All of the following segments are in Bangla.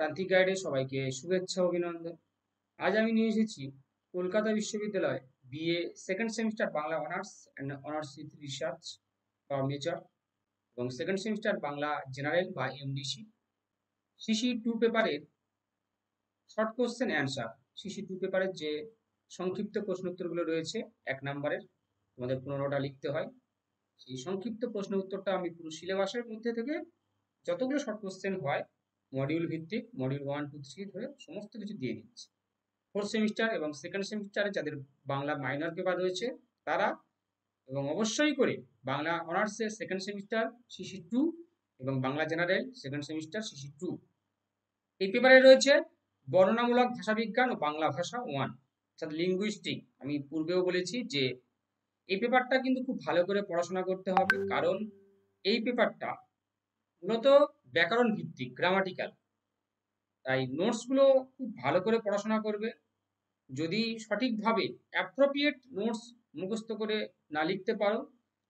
প্রান্তিক গাইডে সবাইকে শুভেচ্ছা ও অভিনন্দন। আজ আমি নিয়ে এসেছি কলকাতা বিশ্ববিদ্যালয় BA second semester Bangla honours and honours with research বা মেজর এবং সেকেন্ড সেমিস্টার বাংলা জেনারেল বা এমডিসি সিসি টু পেপারের short question answer. CC two পেপারের যে সংক্ষিপ্ত প্রশ্ন উত্তরগুলো রয়েছে 1 নম্বরের, তোমাদের 15টা লিখতে হয়। সেই সংক্ষিপ্ত প্রশ্ন উত্তরটা আমি পুরো সিলেবাসের মধ্যে থেকে যতগুলো শর্ট কোশ্চেন হয় মডিউল ভিত্তিক, মডিউল 1 2 3 ধরে সমস্ত কিছু দিয়ে দিচ্ছি। ফোর্থ সেমিস্টার এবং সেকেন্ড সেমিস্টারে যাদের বাংলা মাইনর পেপার রয়েছে তারা, এবং অবশ্যই করে বাংলা অনার্সের সেকেন্ড সেমিস্টার সিসি টু এবং Bangla general second semester CC two, এই পেপারে রয়েছে বর্ণনামূলক ভাষাবিজ্ঞান ও বাংলা ভাষা 1 অর্থাৎ লিঙ্গুইস্টিক। আমি পূর্বেও বলেছি যে এই পেপারটা কিন্তু খুব ভালো করে পড়াশোনা করতে হবে, কারণ এই পেপারটা মূলত ব্যাকরণ ভিত্তিক, গ্রামাটিক্যাল। তাই নোটসগুলো খুব ভালো করে পড়াশোনা করবে। যদি সঠিকভাবে অ্যাপ্রোপ্রিয়েট নোটস মুখস্থ করে না লিখতে পারো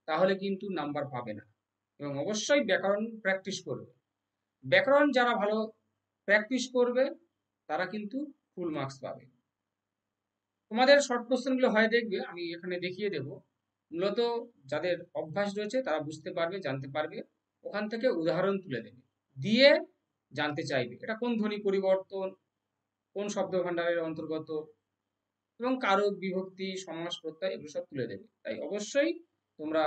তাহলে কিন্তু নাম্বার পাবে না। এবং অবশ্যই ব্যাকরণ প্র্যাকটিস করবে। ব্যাকরণ যারা ভালো প্র্যাকটিস করবে তারা কিন্তু ফুল মার্কস পাবে। তোমাদের শর্ট কোশ্চেনগুলো হয় দেখবে, আমি এখানে দেখিয়ে দেব। মূলত যাদের অভ্যাস রয়েছে তারা বুঝতে পারবে, জানতে পারবে, ওখান থেকে উদাহরণ তুলে দেবে, দিয়ে জানতে চাইবে এটা কোন ধ্বনি পরিবর্তন, কোন শব্দ ভাণ্ডারের অন্তর্গত, এবং কারক বিভক্তি সমাস প্রত্যয় এগুলো সব তুলে দেবে। তাই অবশ্যই তোমরা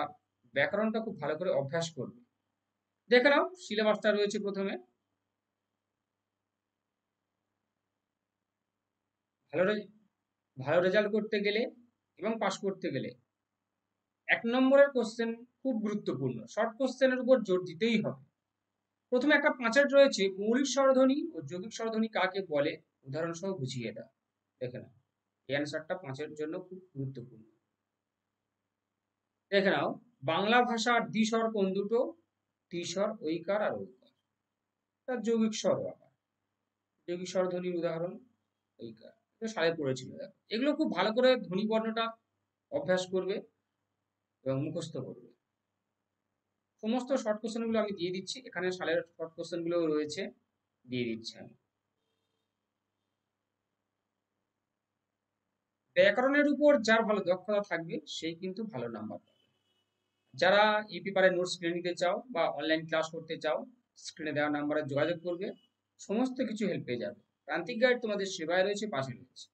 ব্যাকরণটা খুব ভালো করে অভ্যাস করবে। দেখে নাও সিলেবাসটা রয়েছে প্রথমে। ভালো ভালো রেজাল্ট করতে গেলে এবং পাস করতে গেলে 1 নম্বরের কোশ্চেন খুব গুরুত্বপূর্ণ, শর্ট কোশ্চেনের উপর জোর দিতেই হবে। প্রথমে একটা পাঁচের রয়েছে মৌলিক স্বরধ্বনি ও যৌগিক স্বরধ্বনি কাকে বলে, উদাহরণ সহ বুঝিয়ে দাও। দেখে নাও, এই অ্যান্সারটা 5-এর জন্য খুব গুরুত্বপূর্ণ। দেখে নাও, বাংলা ভাষার দ্বিস্বর কোন দুটো? ত্রিস্বর, ঐকার আর ঔকার। তার যৌগিক স্বর আবার, যৌগিক স্বরধ্বনির উদাহরণ ঐকার। এটা সালে পড়েছিল, দেখো এগুলো খুব ভালো করে ধ্বনি বর্ণটা অভ্যাস করবে এবং মুখস্থ করবে। সমস্ত শর্ট কোশ্চেন গুলো আমি দিয়ে দিচ্ছি, এখানে সালের শর্ট কোশ্চেন গুলো রয়েছে, দিয়ে দিচ্ছি আমি। ব্যাকরণের উপর যার ভালো দক্ষতা থাকবে সেই কিন্তু ভালো নাম্বার পাবে। যারা এই পেপারে নোটস কিনে নিতে চাও বা অনলাইন ক্লাস করতে চাও, স্ক্রিনে দেওয়া নাম্বারে যোগাযোগ করবে, সমস্ত কিছু হেল্প পেয়ে যাবে। প্রান্তিক গাইড তোমাদের সেবায় রয়েছে, পাশে রয়েছে।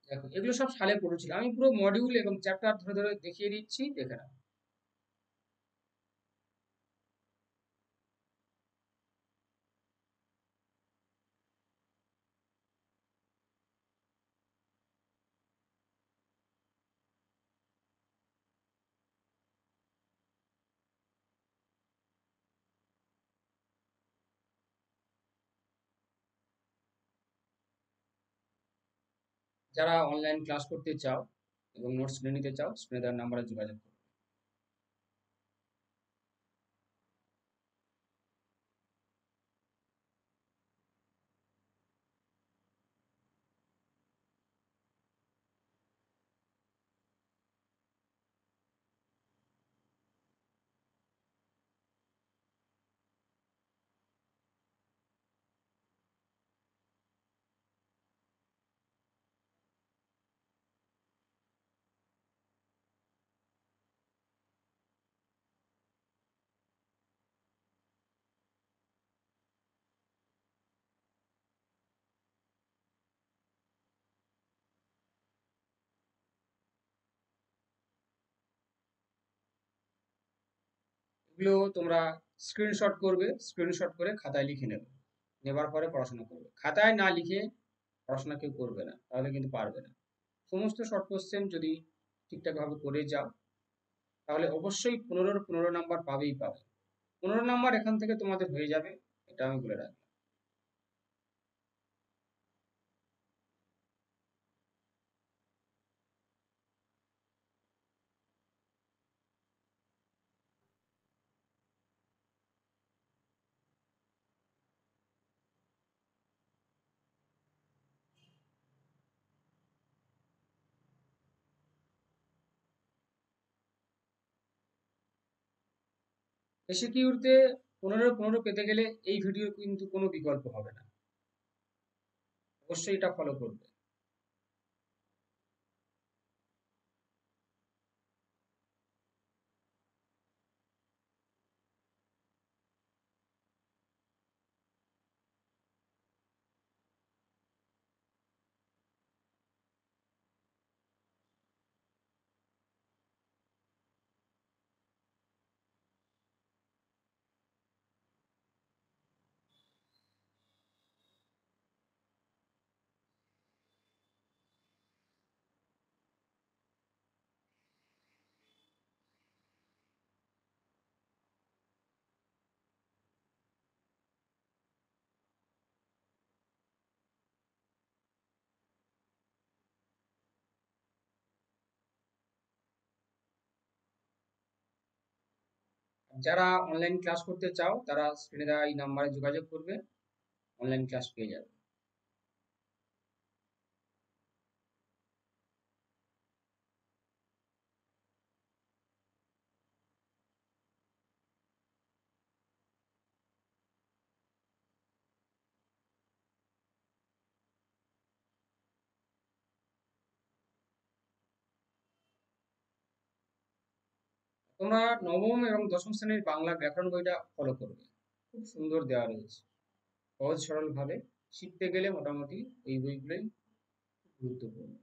দেখো এগুলো সব সালে পড়েছিল, আমি পুরো মডিউল এবং চ্যাপ্টার ধরে ধরে দেখিয়ে দিচ্ছি, দেখে নাও। যারা অনলাইন ক্লাস করতে চাও এবং নোটস কিনে নিতে চাও, স্ক্রিনে দেওয়ার নাম্বারে যোগাযোগ করো। এগুলো তোমরা স্ক্রিনশট করবে, স্ক্রিনশট করে খাতায় লিখে নেবে। নেবার পরে পড়াশোনা করবে। খাতায় না লিখে পড়াশোনা কেউ করবে না, তাহলে কিন্তু পারবে না। সমস্ত শর্ট কোশ্চেন যদি ঠিকঠাকভাবে করে যাও, তাহলে অবশ্যই 15-র 15 নাম্বার পাবেই পাবে। 15 নাম্বার এখান থেকে তোমাদের হয়ে যাবে, এটা আমি বলে রাখি। এসিকিউতে 15-র 15 পেতে গেলে এই ভিডিওর কিন্তু কোনো বিকল্প হবে না, অবশ্যই এটা ফলো করবে। যারা অনলাইন ক্লাস করতে চাও তারা স্ক্রিনে দেওয়া এই নাম্বারে যোগাযোগ করবে, অনলাইন ক্লাস পেয়ে যাবে। তোমরা নবম এবং দশম শ্রেণীর বাংলা ব্যাকরণ বইটা ফলো করবে, খুব সুন্দর দেওয়া রয়েছে, সহজ সরল ভাবে শিখতে গেলে মোটামুটি এই বইগুলোই গুরুত্বপূর্ণ।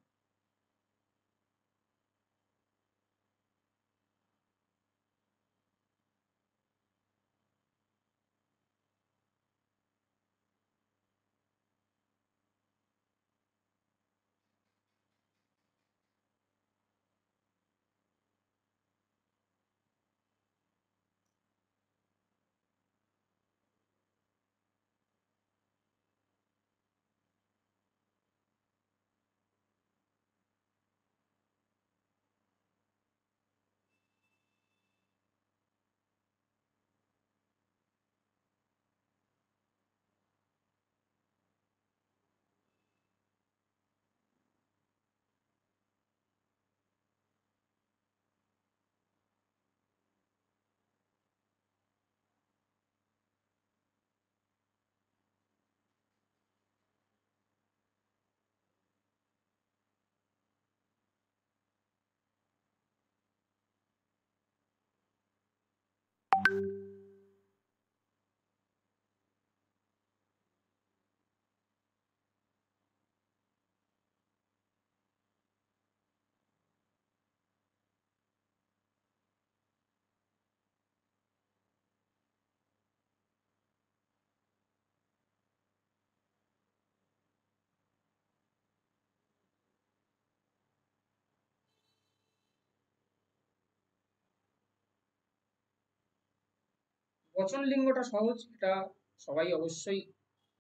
'বচন লিঙ্গ'টা সহজ, এটা সবাই অবশ্যই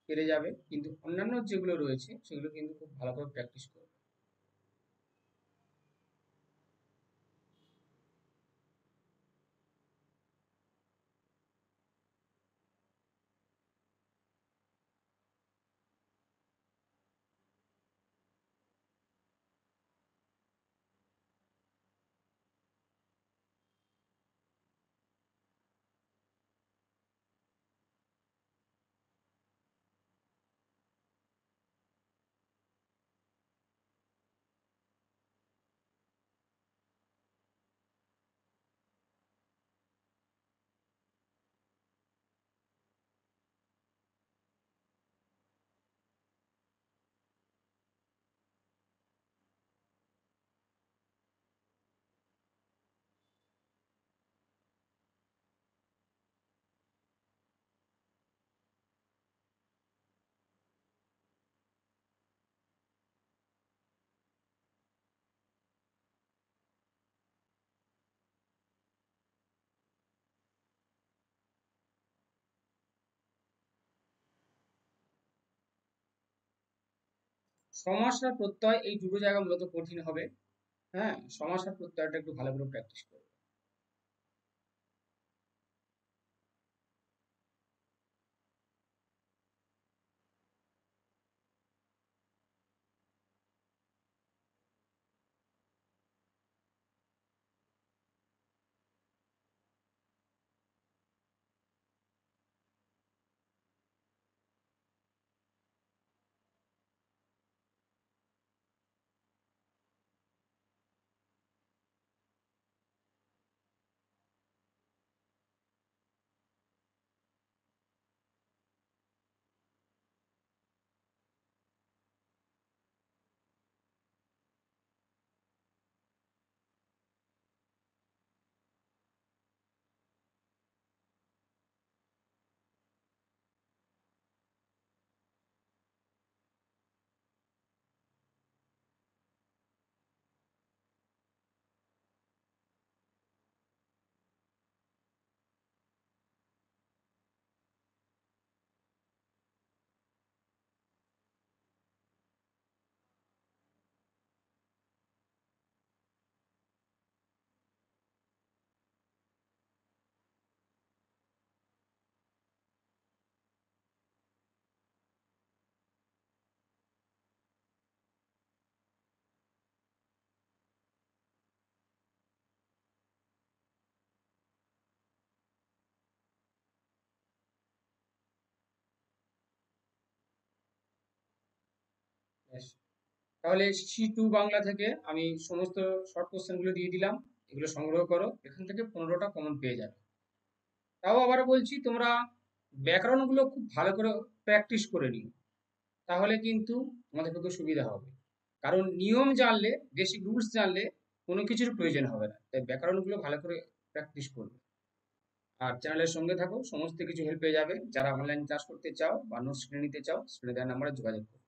পেরে যাবে, কিন্তু অন্যান্য যেগুলো রয়েছে সেগুলো কিন্তু খুব ভালো করে প্র্যাকটিস করবে। সমাস আর প্রত্যয় এই দুটো জায়গা মূলত কঠিন হবে। হ্যাঁ, সমাস আর প্রত্যয়টা একটু ভালো করে প্র্যাকটিস করবে। ব্যাস। তাহলে C2 বাংলা থেকে আমি সমস্ত শর্ট কোশ্চেন গুলো দিয়ে দিলাম। এগুলো সংগ্রহ করো, এখান থেকে 15টা কমন পেয়ে যাবে। তাও আবার বলছি, তোমরা ব্যাকরণগুলো খুব ভালো করে প্র্যাকটিস করে নিও, তাহলে কিন্তু তোমাদের পক্ষে সুবিধা হবে। কারণ নিয়ম জানলে, বেসিক রুলস জানলে কোনো কিছুর প্রয়োজন হবে না, তাই ব্যাকরণগুলো ভালো করে প্র্যাকটিস করবে। আর চ্যানেলের সঙ্গে থাকো, সমস্ত কিছু হেল্প পেয়ে যাবে। যারা অনলাইন ক্লাস করতে চাও বা নোটস কিনে নিতে চাও, স্ক্রিনে দেওয়া নাম্বারে যোগাযোগ করো।